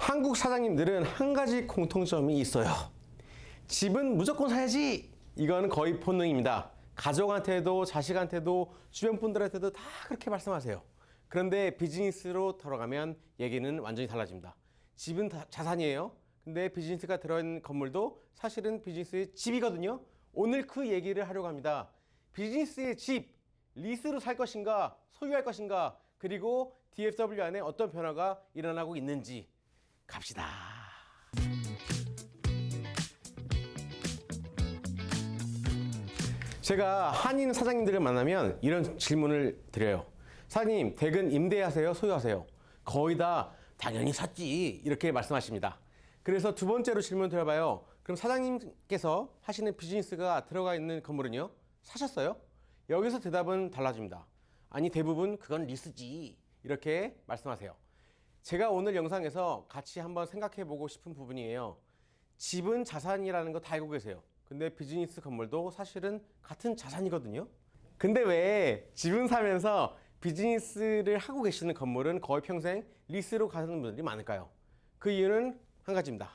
한국 사장님들은 한 가지 공통점이 있어요. 집은 무조건 사야지. 이건 거의 본능입니다. 가족한테도 자식한테도 주변 분들한테도 다 그렇게 말씀하세요. 그런데 비즈니스로 들어가면 얘기는 완전히 달라집니다. 집은 자산이에요. 근데 비즈니스가 들어있는 건물도 사실은 비즈니스의 집이거든요. 오늘 그 얘기를 하려고 합니다. 비즈니스의 집, 리스로 살 것인가, 소유할 것인가, 그리고 DFW 안에 어떤 변화가 일어나고 있는지 갑시다. 제가 한인 사장님들을 만나면 이런 질문을 드려요. 사장님, 댁은 임대하세요? 소유하세요? 거의 다 당연히 샀지. 이렇게 말씀하십니다. 그래서 두 번째로 질문 드려봐요. 그럼 사장님께서 하시는 비즈니스가 들어가 있는 건물은요? 사셨어요? 여기서 대답은 달라집니다. 아니, 대부분 그건 리스지. 이렇게 말씀하세요. 제가 오늘 영상에서 같이 한번 생각해 보고 싶은 부분이에요. 집은 자산이라는 거 다 알고 계세요. 근데 비즈니스 건물도 사실은 같은 자산이거든요. 근데 왜 집은 사면서 비즈니스를 하고 계시는 건물은 거의 평생 리스로 가는 분들이 많을까요? 그 이유는 한 가지입니다.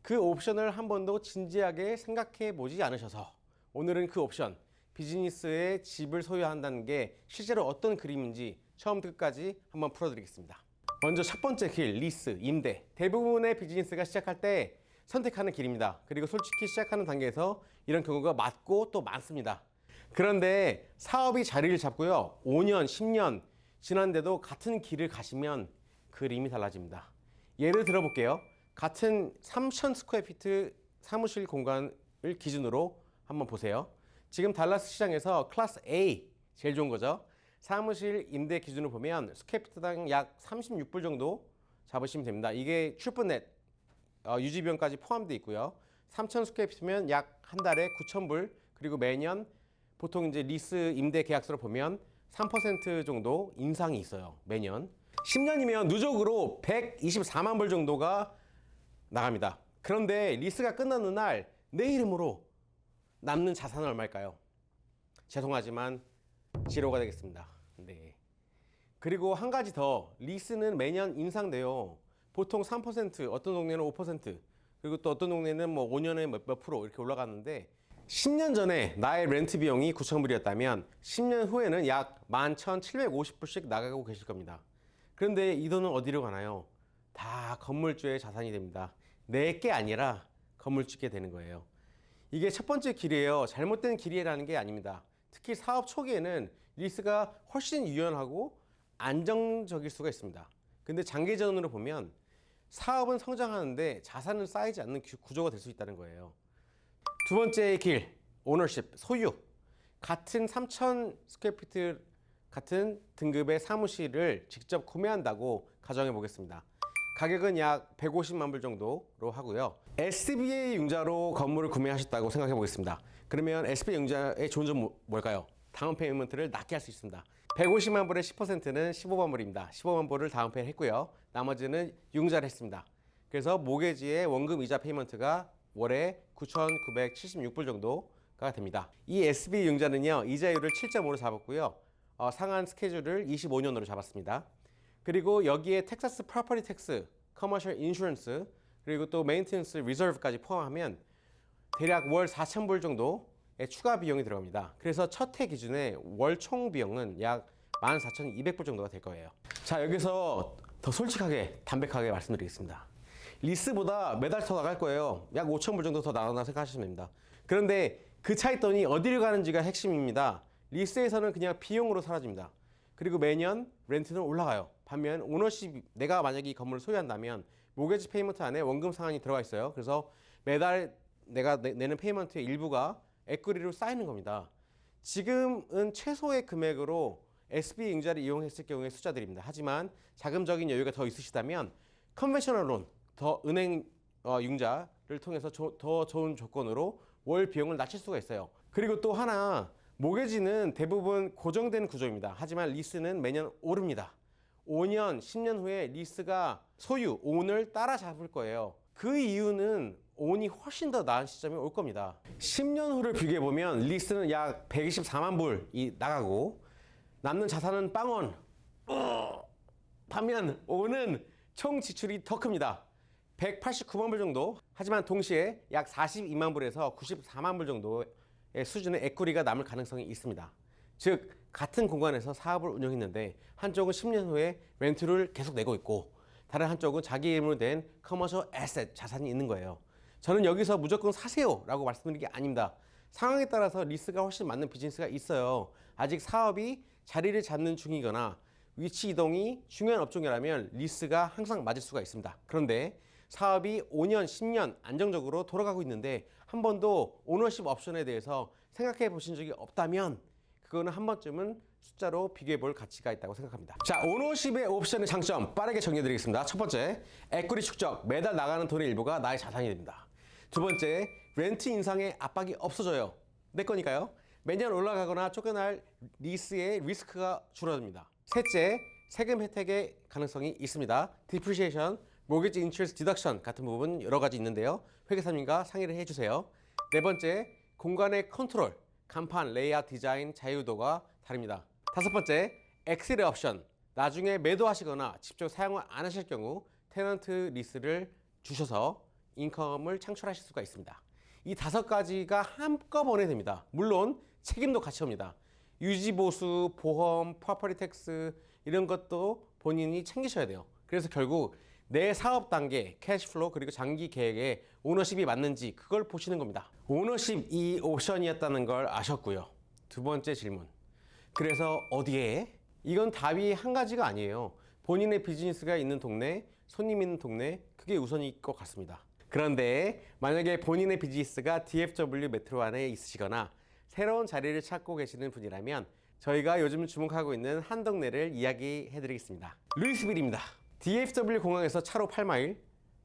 그 옵션을 한 번도 진지하게 생각해 보지 않으셔서 오늘은 그 옵션, 비즈니스에 집을 소유한다는 게 실제로 어떤 그림인지 처음부터 끝까지 한번 풀어드리겠습니다. 먼저 첫 번째 길, 리스, 임대. 대부분의 비즈니스가 시작할 때 선택하는 길입니다. 그리고 솔직히 시작하는 단계에서 이런 경우가 많고 또 많습니다. 그런데 사업이 자리를 잡고요. 5년, 10년 지났는데도 같은 길을 가시면 그림이 달라집니다. 예를 들어 볼게요. 같은 3,000 스퀘어피트 사무실 공간을 기준으로 한번 보세요. 지금 달라스 시장에서 클래스 A, 제일 좋은 거죠. 사무실 임대 기준으로 보면 스퀘어피트당 약 36불 정도 잡으시면 됩니다. 이게 출근넷 유지비용까지 포함되어 있고요. 3,000 스퀘어피트면 약 한 달에 9,000불, 그리고 매년 보통 이제 리스 임대 계약서를 보면 3% 정도 인상이 있어요. 매년. 10년이면 누적으로 124만 불 정도가 나갑니다. 그런데 리스가 끝나는 날 내 이름으로 남는 자산은 얼마일까요? 죄송하지만 지로가 되겠습니다. 네. 그리고 한 가지 더, 리스는 매년 인상돼요. 보통 3%, 어떤 동네는 5%, 그리고 또 어떤 동네는 뭐 5년에 몇 프로 이렇게 올라가는데 10년 전에 나의 렌트 비용이 9,000불이었다면 10년 후에는 약 11,750불씩 나가고 계실 겁니다. 그런데 이 돈은 어디로 가나요? 다 건물주의 자산이 됩니다. 내 게 아니라 건물주게 되는 거예요. 이게 첫 번째 길이에요. 잘못된 길이라는 게 아닙니다. 특히 사업 초기에는 리스가 훨씬 유연하고 안정적일 수가 있습니다. 근데 장기전으로 보면 사업은 성장하는데 자산은 쌓이지 않는 구조가 될 수 있다는 거예요. 두 번째 길, 오너십, 소유. 같은 3,000 스퀘어피트 같은 등급의 사무실을 직접 구매한다고 가정해 보겠습니다. 가격은 약 150만 불 정도로 하고요. SBA 융자로 건물을 구매하셨다고 생각해 보겠습니다. 그러면 SBA 융자의 좋은 점 뭘까요? 다운 페이먼트를 낮게 할 수 있습니다. 150만 불의 10%는 15만 불입니다. 15만 불을 다운페이를 했고요. 나머지는 융자를 했습니다. 그래서 모게지의 원금 이자 페이먼트가 월에 9,976불 정도가 됩니다. 이 SB 융자는요, 이자율을 7.5로 잡았고요. 상한 스케줄을 25년으로 잡았습니다. 그리고 여기에 텍사스 프로퍼티 텍스, 커머셜 인슈런스, 그리고 또 메인테넌스 리저브까지 포함하면 대략 월 4,000불 정도의 추가 비용이 들어갑니다. 그래서 첫 해 기준에 월 총 비용은 약 14,200불 정도가 될 거예요. 자, 여기서 더 솔직하게, 담백하게 말씀드리겠습니다. 리스보다 매달 더 나갈 거예요. 약 5,000불 정도 더 나간다고 생각하시면 됩니다. 그런데 그 차이돈이 어디로 가는지가 핵심입니다. 리스에서는 그냥 비용으로 사라집니다. 그리고 매년 렌트는 올라가요. 반면 오너십, 내가 만약에 이 건물을 소유한다면 모게지 페이먼트 안에 원금 상한이 들어가 있어요. 그래서 매달 내가 내는 페이먼트의 일부가 에퀴리로 쌓이는 겁니다. 지금은 최소의 금액으로 SB 융자를 이용했을 경우의 숫자들입니다. 하지만 자금적인 여유가 더 있으시다면 컨벤셔널 론, 더 은행 융자를 통해서 더 좋은 조건으로 월 비용을 낮출 수가 있어요. 그리고 또 하나, 모게지는 대부분 고정된 구조입니다. 하지만 리스는 매년 오릅니다. 5년, 10년 후에 리스가 소유, 온을 따라잡을 거예요. 그 이유는 온이 훨씬 더 나은 시점이 올 겁니다. 10년 후를 비교해보면 리스는 약 124만 불이 나가고 남는 자산은 빵원. 반면 온은 총 지출이 더 큽니다. 189만 불 정도. 하지만 동시에 약 42만 불에서 94만 불 정도의 수준의 에쿠리가 남을 가능성이 있습니다. 즉 같은 공간에서 사업을 운영했는데 한쪽은 10년 후에 렌트를 계속 내고 있고 다른 한쪽은 자기 이름으로 된 커머셜 에셋 자산이 있는 거예요. 저는 여기서 무조건 사세요 라고 말씀드리는 게 아닙니다. 상황에 따라서 리스가 훨씬 맞는 비즈니스가 있어요. 아직 사업이 자리를 잡는 중이거나 위치 이동이 중요한 업종이라면 리스가 항상 맞을 수가 있습니다. 그런데 사업이 5년, 10년 안정적으로 돌아가고 있는데 한 번도 오너십 옵션에 대해서 생각해 보신 적이 없다면 그거는 한 번쯤은 숫자로 비교해 볼 가치가 있다고 생각합니다. 자, 오너십의 옵션의 장점 빠르게 정리해 드리겠습니다. 첫 번째, 에quity 축적. 매달 나가는 돈의 일부가 나의 자산이 됩니다. 두 번째, 렌트 인상의 압박이 없어져요. 내 거니까요. 매년 올라가거나 쫓겨날 리스의 리스크가 줄어듭니다. 셋째, 세금 혜택의 가능성이 있습니다. 디프리시에이션, 모기지 인트레스트 디덕션 같은 부분 여러 가지 있는데요. 회계사님과 상의를 해주세요. 네 번째, 공간의 컨트롤, 간판, 레이아웃, 디자인, 자유도가 다릅니다. 다섯 번째, 엑시트 옵션. 나중에 매도하시거나 직접 사용을 안 하실 경우 테넌트 리스를 주셔서 인컴을 창출하실 수가 있습니다. 이 다섯 가지가 한꺼번에 됩니다. 물론 책임도 같이 옵니다. 유지보수, 보험, 프로퍼티 텍스 이런 것도 본인이 챙기셔야 돼요. 그래서 결국 내 사업 단계, 캐시플로우 그리고 장기 계획에 오너십이 맞는지 그걸 보시는 겁니다. 오너십이 옵션이었다는 걸 아셨고요. 두 번째 질문. 그래서 어디에? 이건 답이 한 가지가 아니에요. 본인의 비즈니스가 있는 동네, 손님 있는 동네 그게 우선일 것 같습니다. 그런데 만약에 본인의 비즈니스가 DFW 메트로 안에 있으시거나 새로운 자리를 찾고 계시는 분이라면 저희가 요즘 주목하고 있는 한 동네를 이야기해 드리겠습니다. 루이스빌입니다. DFW 공항에서 차로 8마일,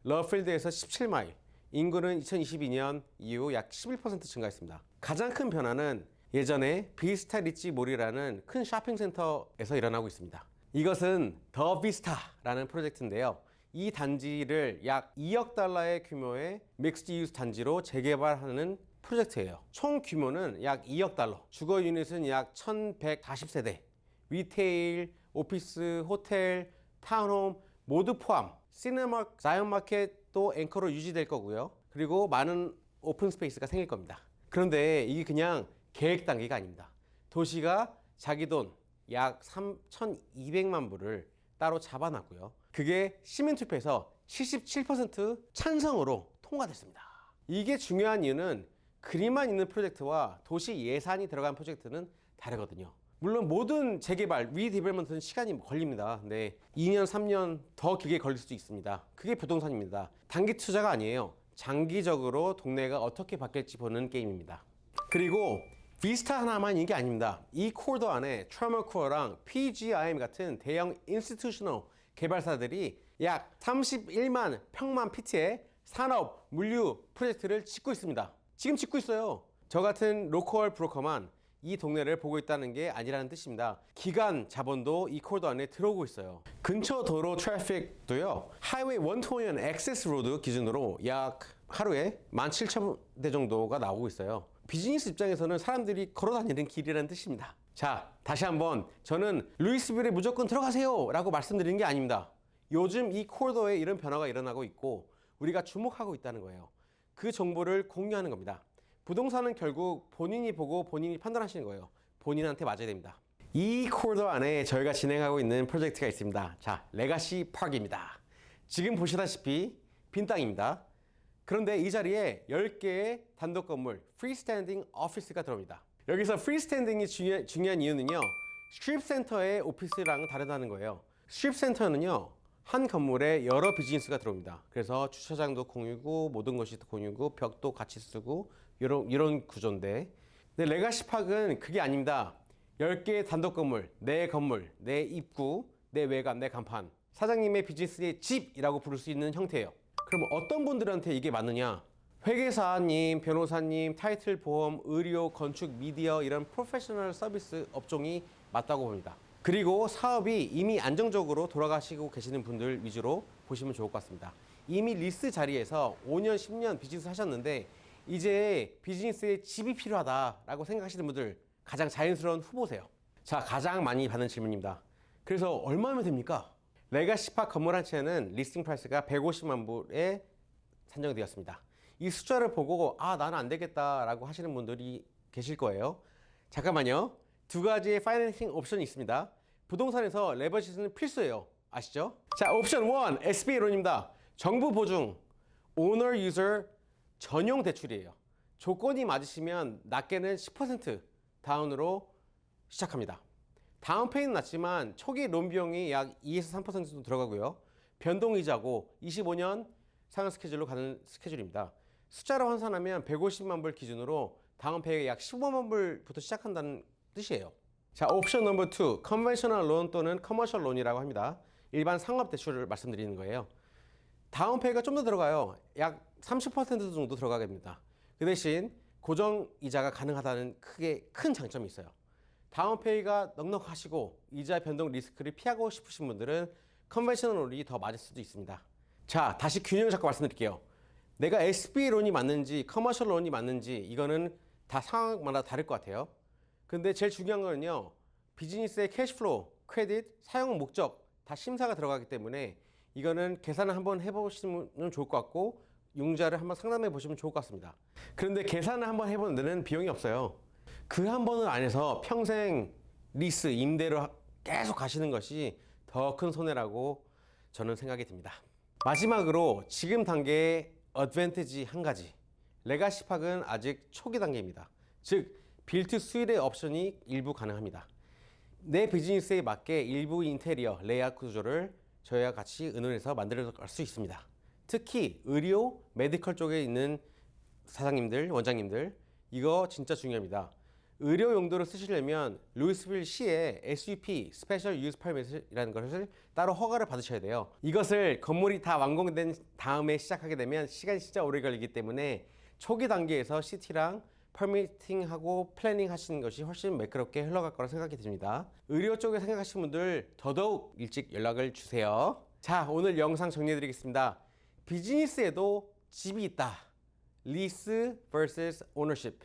러필드에서 17마일, 인구는 2022년 이후 약 11% 증가했습니다. 가장 큰 변화는 예전에 비스타 리치 몰이라는 큰 쇼핑센터에서 일어나고 있습니다. 이것은 더 비스타라는 프로젝트인데요. 이 단지를 약 2억 달러의 규모의 믹스드 유스 단지로 재개발하는 프로젝트예요. 총 규모는 약 2억 달러, 주거 유닛은 약 1140세대, 리테일, 오피스, 호텔, 타운홈 모두 포함, 시네마, 자이언마켓도 앵커로 유지될 거고요. 그리고 많은 오픈 스페이스가 생길 겁니다. 그런데 이게 그냥 계획 단계가 아닙니다. 도시가 자기 돈 약 3,200만 불을 따로 잡아놨고요. 그게 시민 투표에서 77% 찬성으로 통과됐습니다. 이게 중요한 이유는 그림만 있는 프로젝트와 도시 예산이 들어간 프로젝트는 다르거든요. 물론 모든 재개발, 리디벨롭먼트는 시간이 걸립니다. 근데 2년, 3년 더 길게 걸릴 수도 있습니다. 그게 부동산입니다. 단기 투자가 아니에요. 장기적으로 동네가 어떻게 바뀔지 보는 게임입니다. 그리고 비스타 하나만 이게 아닙니다. 이 코더 안에 트라머코어랑 PGIM 같은 대형 인스티튜셔널 개발사들이 약 31만 평만 피트의 산업, 물류 프로젝트를 짓고 있습니다. 지금 짓고 있어요. 저 같은 로컬 브로커만 이 동네를 보고 있다는 게 아니라는 뜻입니다. 기관 자본도 이 코더 안에 들어오고 있어요. 근처 도로 트래픽도요. 하이웨이 120 액세스 로드 기준으로 약 하루에 17,000대 정도가 나오고 있어요. 비즈니스 입장에서는 사람들이 걸어다니는 길이라는 뜻입니다. 자, 다시 한번 저는 루이스빌에 무조건 들어가세요 라고 말씀드리는 게 아닙니다. 요즘 이 코리도에 이런 변화가 일어나고 있고 우리가 주목하고 있다는 거예요. 그 정보를 공유하는 겁니다. 부동산은 결국 본인이 보고 본인이 판단하시는 거예요. 본인한테 맞아야 됩니다. 이 코리도 안에 저희가 진행하고 있는 프로젝트가 있습니다. 자, 레가시 파크입니다. 지금 보시다시피 빈 땅입니다. 그런데 이 자리에 10개의 단독 건물 프리스탠딩 오피스가 들어옵니다. 여기서 프리스탠딩이 중요한 이유는요. 스트립 센터의 오피스랑은 다르다는 거예요. 스트립 센터는요. 한 건물에 여러 비즈니스가 들어옵니다. 그래서 주차장도 공유고 모든 것이 공유고 벽도 같이 쓰고 이런 구조인데 근데 레가시 파크는 그게 아닙니다. 10개의 단독 건물, 내 입구, 내 외관, 내 간판 사장님의 비즈니스의 집이라고 부를 수 있는 형태예요. 그럼 어떤 분들한테 이게 맞느냐? 회계사님, 변호사님, 타이틀 보험, 의료, 건축, 미디어 이런 프로페셔널 서비스 업종이 맞다고 봅니다. 그리고 사업이 이미 안정적으로 돌아가시고 계시는 분들 위주로 보시면 좋을 것 같습니다. 이미 리스 자리에서 5년, 10년 비즈니스 하셨는데 이제 비즈니스에 집이 필요하다라고 생각하시는 분들 가장 자연스러운 후보세요. 자, 가장 많이 받는 질문입니다. 그래서 얼마면 됩니까? 레가시파 건물 한 채는 리스팅 프라이스가 150만 불에 산정되었습니다. 이 숫자를 보고 나는 안 되겠다라고 하시는 분들이 계실 거예요. 잠깐만요. 두 가지의 파이낸싱 옵션이 있습니다. 부동산에서 레버리지는 필수예요. 아시죠? 자, 옵션 1 SBA 론입니다. 정부 보증 오너 유저 전용 대출이에요. 조건이 맞으시면 낮게는 10% 다운으로 시작합니다. 다운페이는 낮지만 초기 론 비용이 약 2에서 3% 정도 들어가고요. 변동이자고 25년 상환 스케줄로 가는 스케줄입니다. 숫자로 환산하면 150만 불 기준으로 다운페이가 약 15만 불부터 시작한다는 뜻이에요. 자, 옵션 넘버 2 컨벤셔널 론 또는 커머셜 론이라고 합니다. 일반 상업 대출을 말씀드리는 거예요. 다운페이가 좀 더 들어가요. 약 30% 정도 들어가게 됩니다. 그 대신 고정 이자가 가능하다는 큰 장점이 있어요. 다운페이가 넉넉하시고 이자 변동 리스크를 피하고 싶으신 분들은 컨벤셔널 론이 더 맞을 수도 있습니다. 자, 다시 균형을 잡고 말씀드릴게요. 내가 SBA 론이 맞는지 커머셜 론이 맞는지 이거는 다 상황마다 다를 것 같아요. 근데 제일 중요한 거는요. 비즈니스의 캐시플로우, 크레딧, 사용 목적 다 심사가 들어가기 때문에 이거는 계산을 한번 해보시면 좋을 것 같고 융자를 한번 상담해 보시면 좋을 것 같습니다. 그런데 계산을 한번 해보는 데는 비용이 없어요. 그 한 번을 안에서 평생 리스, 임대로 계속 가시는 것이 더 큰 손해라고 저는 생각이 듭니다. 마지막으로 지금 단계의 어드밴티지 한 가지. 레가시팍은 아직 초기 단계입니다. 즉 빌트 수일의 옵션이 일부 가능합니다. 내 비즈니스에 맞게 일부 인테리어, 레이아웃 구조를 저희와 같이 의논해서 만들어갈 수 있습니다. 특히 의료, 메디컬 쪽에 있는 사장님들, 원장님들 이거 진짜 중요합니다. 의료 용도로 쓰시려면 루이스빌 시에 SUP, 스페셜 유즈 퍼밋이라는 것을 따로 허가를 받으셔야 돼요. 이것을 건물이 다 완공된 다음에 시작하게 되면 시간이 진짜 오래 걸리기 때문에 초기 단계에서 CT랑 퍼미팅하고 플래닝 하시는 것이 훨씬 매끄럽게 흘러갈 거라 생각이 듭니다. 의료 쪽에 생각하시는 분들 더더욱 일찍 연락을 주세요. 자, 오늘 영상 정리해 드리겠습니다. 비즈니스에도 집이 있다. 리스 vs 오너십.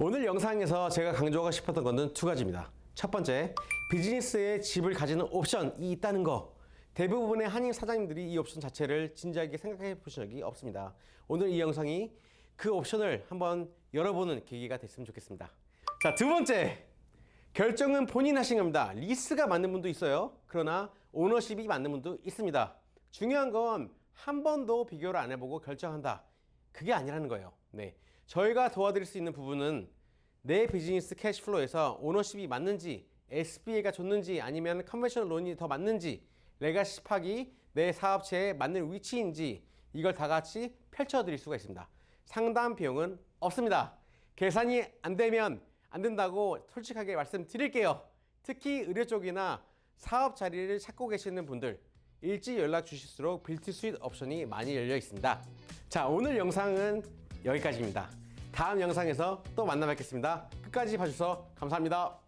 오늘 영상에서 제가 강조하고 싶었던 것은 두 가지입니다. 첫 번째, 비즈니스에 집을 가지는 옵션이 있다는 거. 대부분의 한인 사장님들이 이 옵션 자체를 진지하게 생각해 보신 적이 없습니다. 오늘 이 영상이 그 옵션을 한번 열어보는 계기가 됐으면 좋겠습니다. 자, 두 번째, 결정은 본인 하신 겁니다. 리스가 맞는 분도 있어요. 그러나 오너십이 맞는 분도 있습니다. 중요한 건 한 번도 비교를 안 해보고 결정한다. 그게 아니라는 거예요. 네, 저희가 도와드릴 수 있는 부분은 내 비즈니스 캐시플로우에서 오너십이 맞는지, SBA가 좋는지, 아니면 컨벤셔널 론이 더 맞는지, 레가시팍이 내 사업체에 맞는 위치인지 이걸 다 같이 펼쳐드릴 수가 있습니다. 상담 비용은 없습니다. 계산이 안 되면 안 된다고 솔직하게 말씀드릴게요. 특히 의료 쪽이나 사업 자리를 찾고 계시는 분들 일찍 연락 주실수록 빌트 스윗 옵션이 많이 열려 있습니다. 자, 오늘 영상은 여기까지입니다. 다음 영상에서 또 만나 뵙겠습니다. 끝까지 봐주셔서 감사합니다.